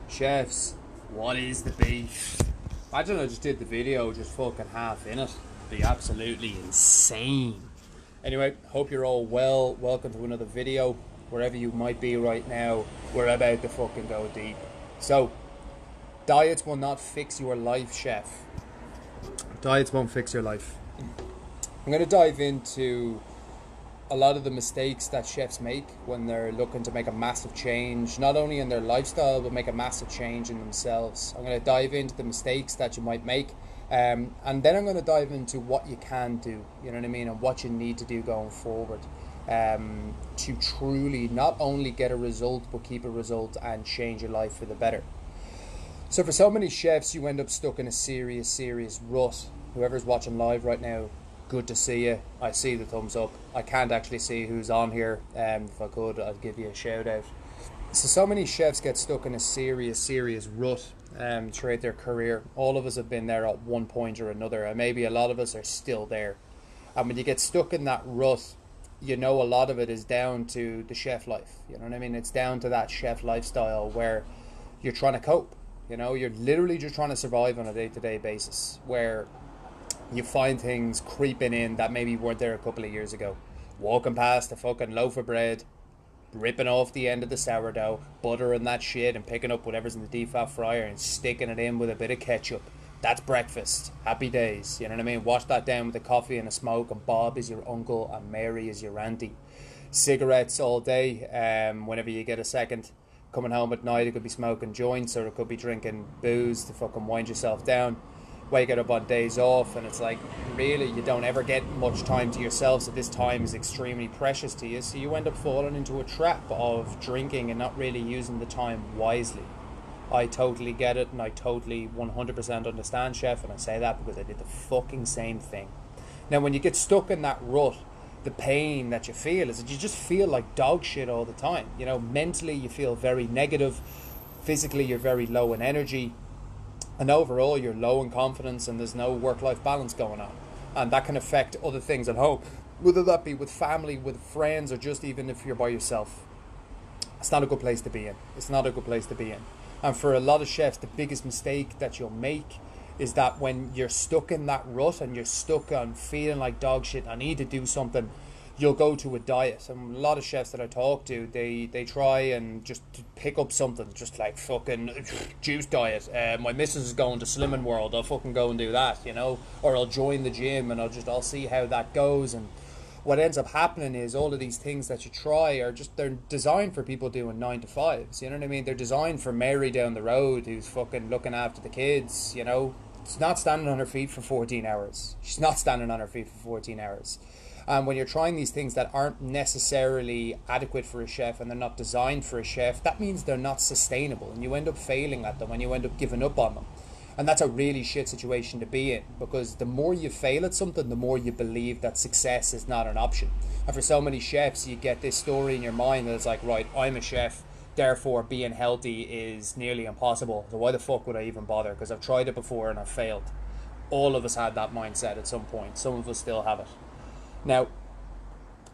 Chefs, what is the beef? Imagine I just did the video just fucking half in it. It'd be absolutely insane. Anyway, hope you're all well. Welcome to another video. Wherever you might be right now, we're about to fucking go deep. So, diets will not fix your life, chef. Diets won't fix your life. I'm going to dive into a lot of the mistakes that chefs make when they're looking to make a massive change, not only in their lifestyle, but make a massive change in themselves. I'm going to dive into the mistakes that you might make, and then I'm going to dive into what you can do, you know what I mean, and what you need to do going forward to truly not only get a result, but keep a result and change your life for the better. So for so many chefs, you end up stuck in a serious rut. Whoever's watching live right now, good to see you. I see the thumbs up. I can't actually see who's on here. If I could, I'd give you a shout out. So many chefs get stuck in a serious rut throughout their career. All of us have been there at one point or another, and maybe a lot of us are still there. And when you get stuck in that rut, you know a lot of it is down to the chef life. You know what I mean? It's down to that chef lifestyle where you're trying to cope. You know, you're literally just trying to survive on a day-to-day basis, where you find things creeping in that maybe weren't there a couple of years ago. Walking past a fucking loaf of bread, ripping off the end of the sourdough, buttering that shit and picking up whatever's in the deep fat fryer and sticking it in with a bit of ketchup. That's breakfast. Happy days. You know what I mean? Wash that down with a coffee and a smoke, and Bob is your uncle and Mary is your auntie. Cigarettes all day, whenever you get a second. Coming home at night, it could be smoking joints or it could be drinking booze to fucking wind yourself down. Waking up on days off, and it's like, really, you don't ever get much time to yourself, so this time is extremely precious to you, so you end up falling into a trap of drinking and not really using the time wisely. I totally get it, and I totally 100% understand, chef, and I say that because I did the fucking same thing. Now, when you get stuck in that rut, the pain that you feel is that you just feel like dog shit all the time. You know, mentally you feel very negative, physically you're very low in energy, and overall you're low in confidence, and there's no work-life balance going on. And that can affect other things at home, whether that be with family, with friends, or just even if you're by yourself. It's not a good place to be in. It's not a good place to be in. And for a lot of chefs, the biggest mistake that you'll make is that when you're stuck in that rut and you're stuck on feeling like dog shit, I need to do something, you'll go to a diet. And a lot of chefs that I talk to, they try and just pick up something, just like fucking juice diet. My missus is going to Slimming World, I'll fucking go and do that, you know, or I'll join the gym and I'll see how that goes. And what ends up happening is all of these things that you try are just, they're designed for people doing 9 to 5s, you know what I mean? They're designed for Mary down the road who's fucking looking after the kids, you know. She's not standing on her feet for 14 hours. She's not standing on her feet for 14 hours. And when you're trying these things that aren't necessarily adequate for a chef and they're not designed for a chef, that means they're not sustainable, and you end up failing at them and you end up giving up on them. And that's a really shit situation to be in, because the more you fail at something, the more you believe that success is not an option. And for so many chefs, you get this story in your mind that it's like, right, I'm a chef, therefore being healthy is nearly impossible. So why the fuck would I even bother? Because I've tried it before and I've failed. All of us had that mindset at some point. Some of us still have it. Now,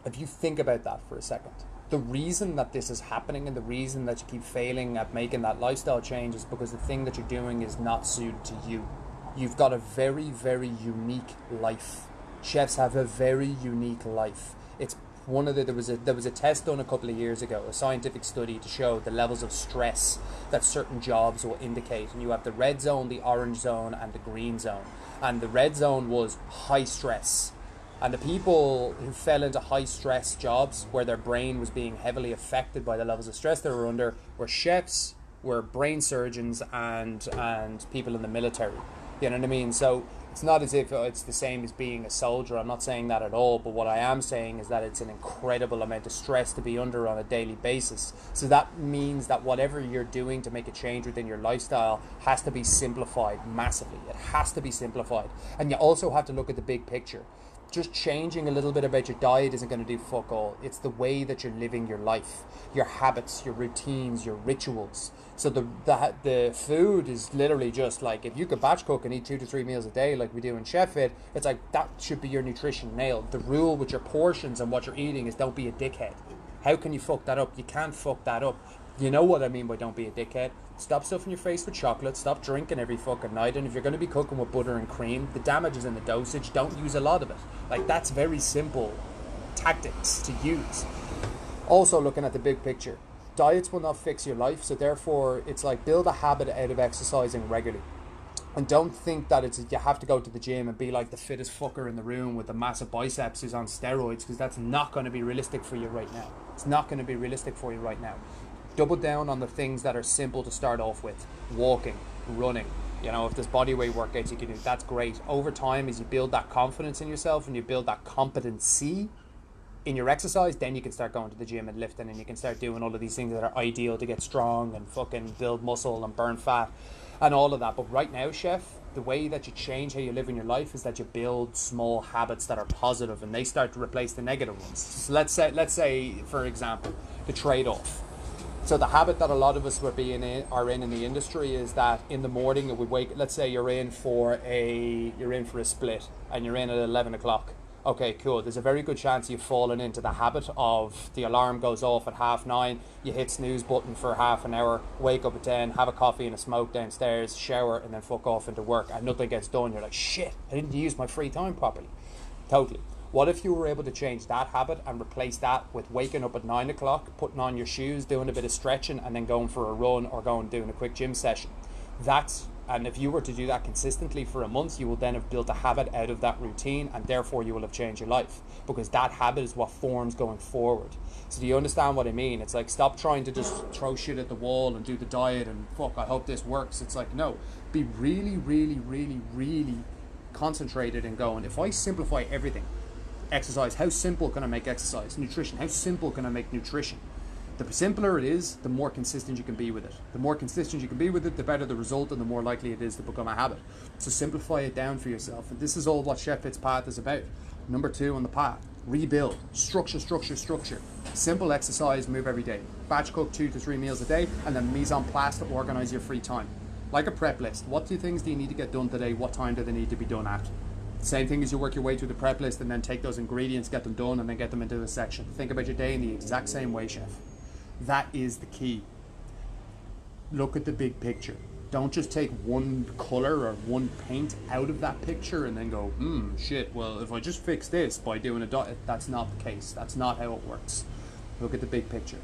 if you think about that for a second, the reason that this is happening and the reason that you keep failing at making that lifestyle change is because the thing that you're doing is not suited to you. You've got a very unique life. Chefs have a very unique life. It's one of the, there was a test done a couple of years ago, a scientific study to show the levels of stress that certain jobs will indicate. And you have the red zone, the orange zone, and the green zone. And the red zone was high stress. And the people who fell into high stress jobs where their brain was being heavily affected by the levels of stress they were under were chefs, were brain surgeons, and people in the military. You know what I mean? So it's not as if it's the same as being a soldier. I'm not saying that at all. But what I am saying is that it's an incredible amount of stress to be under on a daily basis. So that means that whatever you're doing to make a change within your lifestyle has to be simplified massively. It has to be simplified. And you also have to look at the big picture. Just changing a little bit about your diet isn't going to do fuck all. It's the way that you're living your life, your habits, your routines, your rituals. So the food is literally just like, if you could batch cook and eat 2 to 3 meals a day like we do in Chef Fit, it's like that should be your nutrition nailed. The rule with your portions and what you're eating is don't be a dickhead. How can you fuck that up? You can't fuck that up. You know what I mean by don't be a dickhead. Stop stuffing your face with chocolate. Stop drinking every fucking night. And if you're going to be cooking with butter and cream, the damage is in the dosage. Don't use a lot of it. Like, that's very simple tactics to use. Also, looking at the big picture, diets will not fix your life. So therefore, it's like build a habit out of exercising regularly. And don't think that you have to go to the gym and be like the fittest fucker in the room with the massive biceps who's on steroids, because that's not going to be realistic for you right now. It's not going to be realistic for you right now. Double down on the things that are simple to start off with. Walking, running. You know, if there's bodyweight workouts you can do, that's great. Over time, as you build that confidence in yourself and you build that competency in your exercise, then you can start going to the gym and lifting, and you can start doing all of these things that are ideal to get strong and fucking build muscle and burn fat and all of that. But right now, Chef, the way that you change how you live in your life is that you build small habits that are positive, and they start to replace the negative ones. So let's say, for example, the trade-off. So the habit that a lot of us are in the industry is that in the morning we wake. Let's say you're in for a split and you're in at 11 o'clock. Okay, cool. There's a very good chance you've fallen into the habit of the alarm goes off at 9:30. You hit snooze button for half an hour, wake up at 10, have a coffee and a smoke downstairs, shower, and then fuck off into work, and nothing gets done. You're like, shit, I didn't use my free time properly. Totally. What if you were able to change that habit and replace that with waking up at 9 o'clock, putting on your shoes, doing a bit of stretching, and then going for a run or going doing a quick gym session? And if you were to do that consistently for a month, you will then have built a habit out of that routine, and therefore you will have changed your life, because that habit is what forms going forward. So do you understand what I mean? It's like, stop trying to just throw shit at the wall and do the diet and fuck, I hope this works. It's like, no, be really, really, really, really concentrated and going, if I simplify everything, exercise, how simple can I make exercise? Nutrition, how simple can I make nutrition? The simpler it is, the more consistent you can be with it. The more consistent you can be with it, the better the result, and the more likely it is to become a habit. So simplify it down for yourself. And this is all what Chef Fit's path is about. Number 2 on the path, rebuild. Structure. Simple exercise, move every day. Batch cook 2 to 3 meals a day, and then mise en place to organize your free time. Like a prep list. What 2 things do you need to get done today? What time do they need to be done at? Same thing as you work your way through the prep list and then take those ingredients, get them done, and then get them into a section. Think about your day in the exact same way, Chef. That is the key. Look at the big picture. Don't just take one color or one paint out of that picture and then go, shit, well, if I just fix this by doing a diet, that's not the case. That's not how it works. Look at the big picture.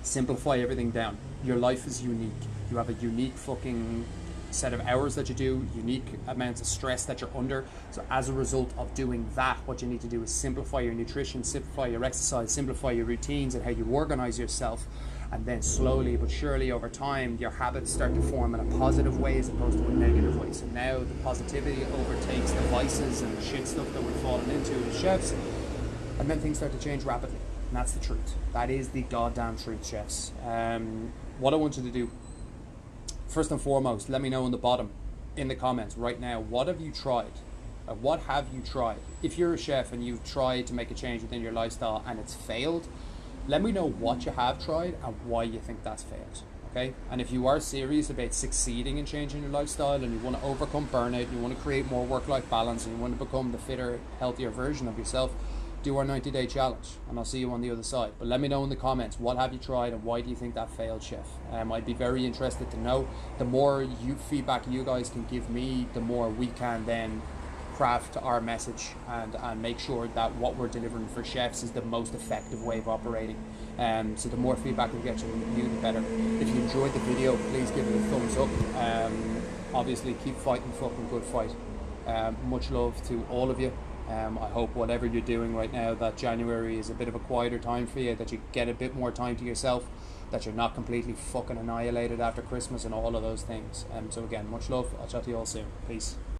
Simplify everything down. Your life is unique. You have a unique fucking set of hours that you do, unique amounts of stress that you're under. So as a result of doing that, what you need to do is simplify your nutrition, simplify your exercise, simplify your routines and how you organize yourself. And then slowly but surely over time, your habits start to form in a positive way as opposed to a negative way. So now the positivity overtakes the vices and the shit stuff that we're falling into as chefs. And then things start to change rapidly. And that's the truth. That is the goddamn truth, chefs. What I want you to do, first and foremost, let me know in the comments right now, what have you tried? What have you tried? If you're a chef and you've tried to make a change within your lifestyle and it's failed, let me know what you have tried and why you think that's failed, okay? And if you are serious about succeeding in changing your lifestyle and you want to overcome burnout, and you want to create more work-life balance, and you want to become the fitter, healthier version of yourself, do our 90-day challenge, and I'll see you on the other side. But let me know in the comments, what have you tried and why do you think that failed, Chef? I'd be very interested to know. The more feedback you guys can give me, the more we can then craft our message and make sure that what we're delivering for chefs is the most effective way of operating. So the more feedback we get from you, the better. If you enjoyed the video, please give it a thumbs up. Obviously, keep fighting the fucking good fight. Much love to all of you. I hope whatever you're doing right now, that January is a bit of a quieter time for you, that you get a bit more time to yourself, that you're not completely fucking annihilated after Christmas and all of those things. So again, much love. I'll chat to you all soon. Peace.